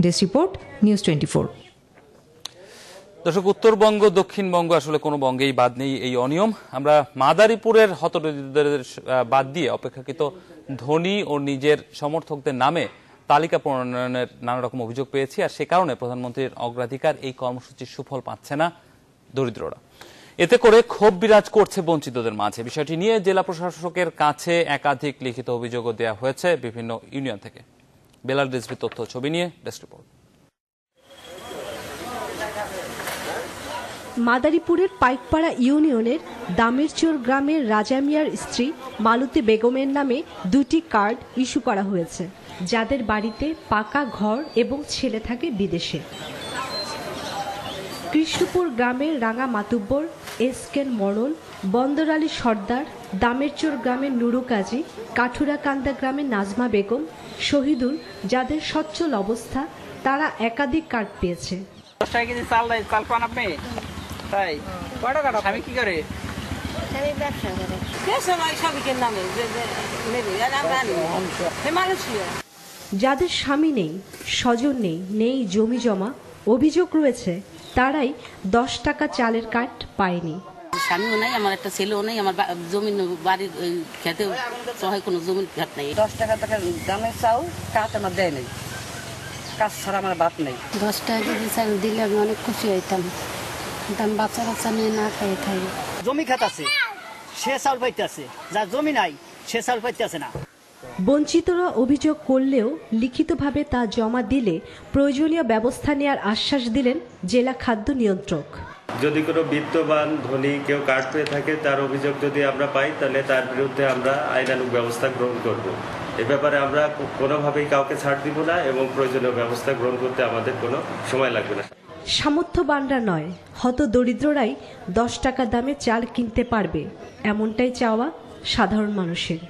Desk report, news 24। দর্শক, উত্তরবঙ্গ দক্ষিণবঙ্গ আসলে কোনো বঙ্গেই বাদ নেই এই অনিয়ম। আমরা মাদারীপুরের হতদরিদ্রদের বাদ দিয়ে অপেক্ষাকৃত ধনী ও নিজের সমর্থকদের নামে তালিকা প্রণয়নের নানা রকম অভিযোগ পেয়েছি, আর সে কারণে প্রধানমন্ত্রীর অগ্রাধিকার এই কর্মসূচির সুফল পাচ্ছে না দরিদ্ররা। এতে করে ক্ষোভ বিরাজ করছে বঞ্চিতদের মাঝে। বিষয়টি নিয়ে জেলা প্রশাসকের কাছে একাধিক লিখিত অভিযোগও দেওয়া হয়েছে বিভিন্ন ইউনিয়ন থেকে। বেলাল রিজভী তথ্য ছবি নিয়ে ডেস্ক রিপোর্ট। মাদারীপুরের পাইকপাড়া ইউনিয়নের দামেরচর গ্রামের রাজা মিয়ার স্ত্রী মালতী বেগমের নামে 2টি কার্ড ইস্যু করা হয়েছে, যাদের বাড়িতে পাকা ঘর এবং ছেলে থাকে বিদেশে। কৃষ্ণপুর গ্রামের রাঙা মাতুব্বর, এসকেন মরল, বন্দর আলী সর্দার, দামেরচর গ্রামের নুরু কাজী, কাঠুরাকান্দা গ্রামের নাজমা বেগম, শহীদুল, যাদের সচ্ছল অবস্থা, তারা একাধিক কার্ড পেয়েছে। যাদের স্বামী নেই, স্বজন নেই, নেই জমি জমা, অভিযোগ রয়েছে তারাই 10 টাকা চালের কার্ড পায়নি। স্বামীও নাই, আমার একটা ছেলেও নেই, আমার জমিন বাড়ির খেতে সহায় কোনো জমির ঘাট নেই। 10 টাকা দামের চাউল কাজ আমার দেয় নেই, কাজ ছাড়া আমার বাদ নেই। 10 টাকা যদি চাল দিলে আমি অনেক খুশি হইতাম, দাম বাচ্চা কাচ্চা নিয়ে না খাই খাই। জমি খাত আছে, সে চাউল পাইতে আছে, যার জমি নাই সে চাউল পাইতে আছে না। বঞ্চিতরা অভিযোগ করলেও লিখিতভাবে তা জমা দিলে প্রয়োজনীয় ব্যবস্থা নেওয়ার আশ্বাস দিলেন জেলা খাদ্য নিয়ন্ত্রক। যদি কোনো বিত্তবান ধনী কেউ কার্ড পেয়ে থাকে, তার অভিযোগ যদি আমরা পাই, তাহলে তার বিরুদ্ধে আমরা আইনানুগ ব্যবস্থা গ্রহণ করব। এ ব্যাপারে আমরা কোনোভাবেই কাউকে ছাড় দিব না এবং প্রয়োজনীয় ব্যবস্থা গ্রহণ করতে আমাদের কোনো সময় লাগবে না। সামর্থ্যবানরা নয়, হত দরিদ্ররাই 10 টাকা দামে চাল কিনতে পারবে, এমনটাই চাওয়া সাধারণ মানুষের।